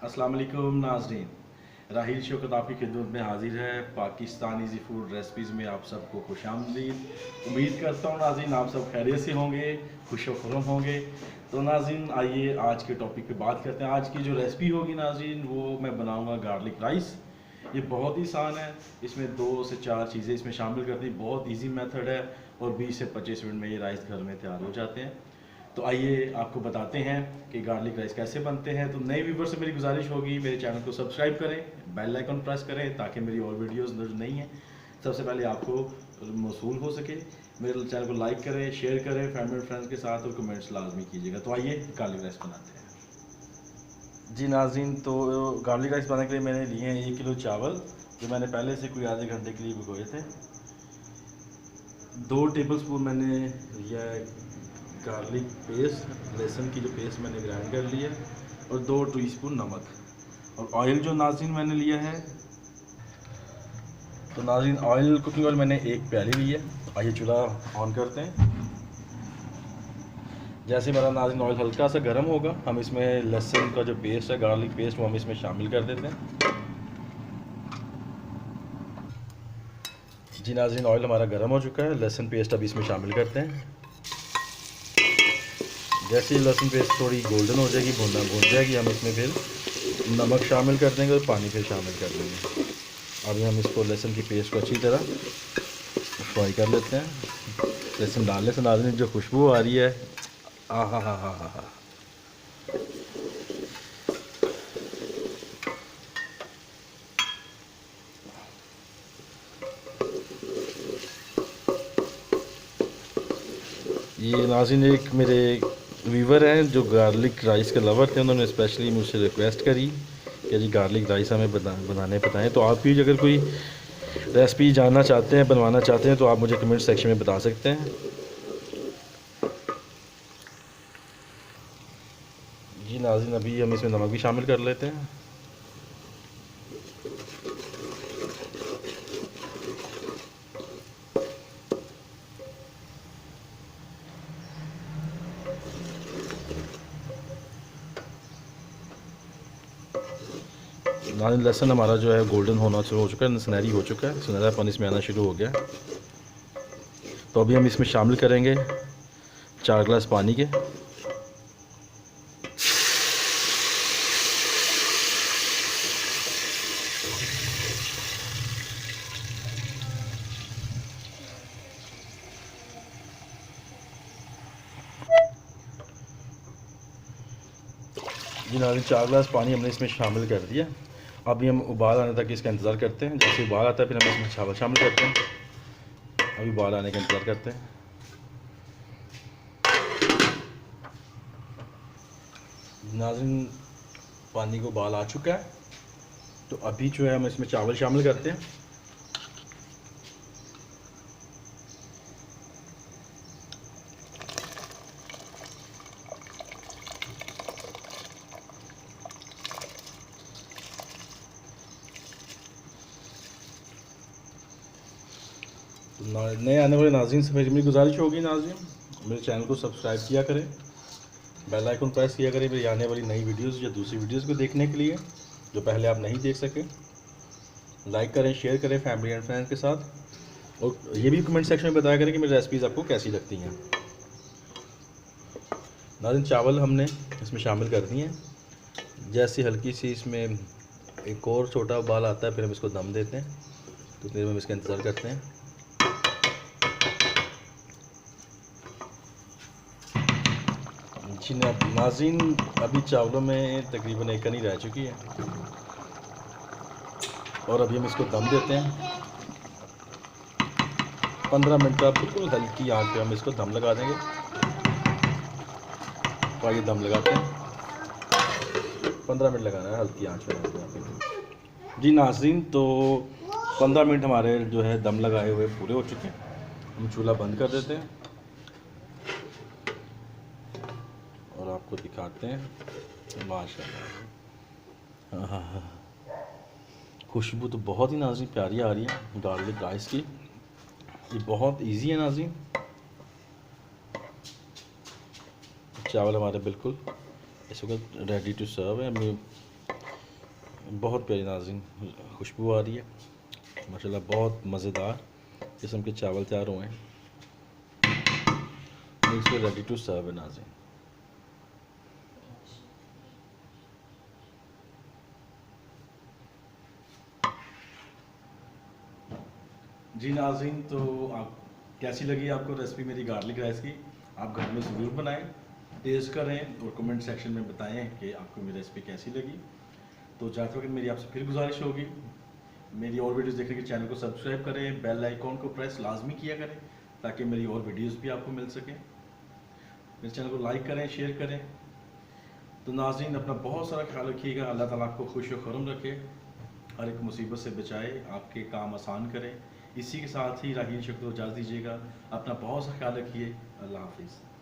अस्सलाम वालेकुम नाज़रीन, राहिल शौकत आपकी खिदमत में हाजिर है। पाकिस्तान इजी फूड रेसिपीज़ में आप सबको खुशामदीद। उम्मीद करता हूँ नाज़रीन आप सब खैरियत से होंगे, खुश खुर्रम होंगे। तो नाज़रीन आइए आज के टॉपिक पे बात करते हैं। आज की जो रेसिपी होगी नाज़रीन वो मैं बनाऊँगा गार्लिक राइस। ये बहुत ही आसान है, इसमें 2 से 4 चीज़ें इसमें शामिल करती, बहुत ईजी मेथड है और 20 से 25 मिनट में ये राइस घर में तैयार हो जाते हैं। तो आइए आपको बताते हैं कि गार्लिक राइस कैसे बनते हैं। तो नए व्यूवर से मेरी गुजारिश होगी मेरे चैनल को सब्सक्राइब करें, बेल आइकन प्रेस करें ताकि मेरी और वीडियोस जो नहीं हैं सबसे पहले आपको मौसूल हो सके। मेरे चैनल को लाइक करें, शेयर करें फैमिली फ्रेंड्स के साथ और कमेंट्स लाजमी कीजिएगा। तो आइए गार्लिक राइस बनाते हैं। जी नाज़रीन, तो गार्लिक राइस बनाने के लिए मैंने लिए हैं 1 किलो चावल जो मैंने पहले से कोई आधे घंटे के लिए भिगोए थे। 2 टेबल स्पून मैंने लिया है गार्लिक पेस्ट, लहसुन की जो पेस्ट मैंने ग्राइंड कर ली है, और 2 टीस्पून नमक। और ऑयल जो नाज़रीन मैंने लिया है, तो नाज़रीन ऑयल कुकिंग ऑयल मैंने 1 प्याली ली है। आइए चूल्हा ऑन करते हैं। जैसे हमारा नाज़रीन ऑयल हल्का सा गर्म होगा हम इसमें लहसुन का जो पेस्ट है, गार्लिक पेस्ट, वो हम इसमें शामिल कर देते हैं। जी नाज़रीन ऑयल हमारा गर्म हो चुका है, लहसुन पेस्ट अब इसमें शामिल करते हैं। जैसे ही लहसुन पेस्ट थोड़ी गोल्डन हो जाएगी, भून जाएगी, हम इसमें फिर नमक शामिल कर देंगे और पानी फिर शामिल कर देंगे। अभी हम इसको लहसुन की पेस्ट को अच्छी तरह फ्राई कर लेते हैं। लहसुन डालने से नाज़रीन जो खुशबू आ रही है, आ हा हा हा हा हा। ये नाज़रीन एक मेरे व्यूवर हैं जो गार्लिक राइस के लवर थे, उन्होंने स्पेशली मुझसे रिक्वेस्ट करी कि जी गार्लिक राइस हमें बनाने बताएं। तो आप भी अगर कोई रेसिपी जानना चाहते हैं, बनवाना चाहते हैं, तो आप मुझे कमेंट सेक्शन में बता सकते हैं। जी नाज़रीन अभी हम इसमें नमक भी शामिल कर लेते हैं। नाज़रीन लहसुन हमारा जो है गोल्डन होना शुरू हो चुका है, सुनहरी हो चुका है, सुनहरापन इसमें आना शुरू हो गया। तो अभी हम इसमें शामिल करेंगे 4 गिलास पानी के। जी नाज़रीन 4 गिलास पानी हमने इसमें शामिल कर दिया। अभी हम उबाल आने तक इसका इंतज़ार करते हैं। जैसे उबाल आता है फिर हम इसमें चावल शामिल करते हैं। अभी उबाल आने का इंतज़ार करते हैं। नाज़रीन पानी को उबाल आ चुका है, तो अभी जो है हम इसमें चावल शामिल करते हैं। तो नए आने वाले नाज़रीन से मेरी गुजारिश होगी नाज़रीन मेरे चैनल को सब्सक्राइब किया करें, बेल आइकन प्रेस किया करें मेरी आने वाली नई वीडियोस या दूसरी वीडियोस को देखने के लिए जो पहले आप नहीं देख सके। लाइक करें, शेयर करें फैमिली एंड फ्रेंड्स के साथ, और ये भी कमेंट सेक्शन में बताया करें कि मेरी रेसिपीज़ आपको कैसी लगती हैं। नाज़रीन चावल हमने इसमें शामिल कर दिए हैं। जैसे हल्की सी इसमें एक और छोटा उबाल आता है फिर हम इसको दम देते हैं, तो फिर हम इसका इंतज़ार करते हैं। जी नाज़रीन अभी चावलों में तकरीबन 1 कनी रह चुकी है और अभी हम इसको दम देते हैं। 15 मिनट का बिल्कुल हल्की आंच पे हम इसको दम लगा देंगे। तो आइए दम लगाते हैं। 15 मिनट लगाना है हल्की आंच पे। जी नाज़रीन तो 15 मिनट हमारे जो है दम लगाए हुए पूरे हो चुके हैं। हम चूल्हा बंद कर देते हैं और आपको दिखाते हैं। माशाल्लाह, हाँ हाँ हाँ, खुशबू तो बहुत ही नाज़रीन प्यारी आ रही है गार्लिक राइस की। ये बहुत इजी है नाज़रीन। चावल हमारे बिल्कुल इस वक्त रेडी टू सर्व है। बहुत प्यारी नाज़रीन खुशबू आ रही है माशाल्लाह, बहुत मज़ेदार किस्म के चावल तैयार हुए हैं। इसको रेडी टू सर्व है नाज़रीन। जी नाज़रीन, तो आप कैसी लगी आपको रेसिपी मेरी गार्लिक राइस की? आप घर में ज़रूर बनाएं, टेस्ट करें और कमेंट सेक्शन में बताएं कि आपको मेरी रेसिपी कैसी लगी। तो जाते वक्त मेरी आपसे फिर गुजारिश होगी, मेरी और वीडियोस देखने के चैनल को सब्सक्राइब करें, बेल आइकॉन को प्रेस लाजमी किया करें ताकि मेरी और वीडियोस भी आपको मिल सकें। मेरे चैनल को लाइक करें, शेयर करें। तो नाज़रीन, अपना बहुत सारा ख्याल रखिएगा। अल्लाह ताला आपको खुश व खुर्रम रखे, हर एक मुसीबत से बचाए, आपके काम आसान करे। इसी के साथ ही राहील शुक्र इजाज़त दीजिएगा। अपना बहुत सा ख्याल रखिए। अल्लाह हाफिज़।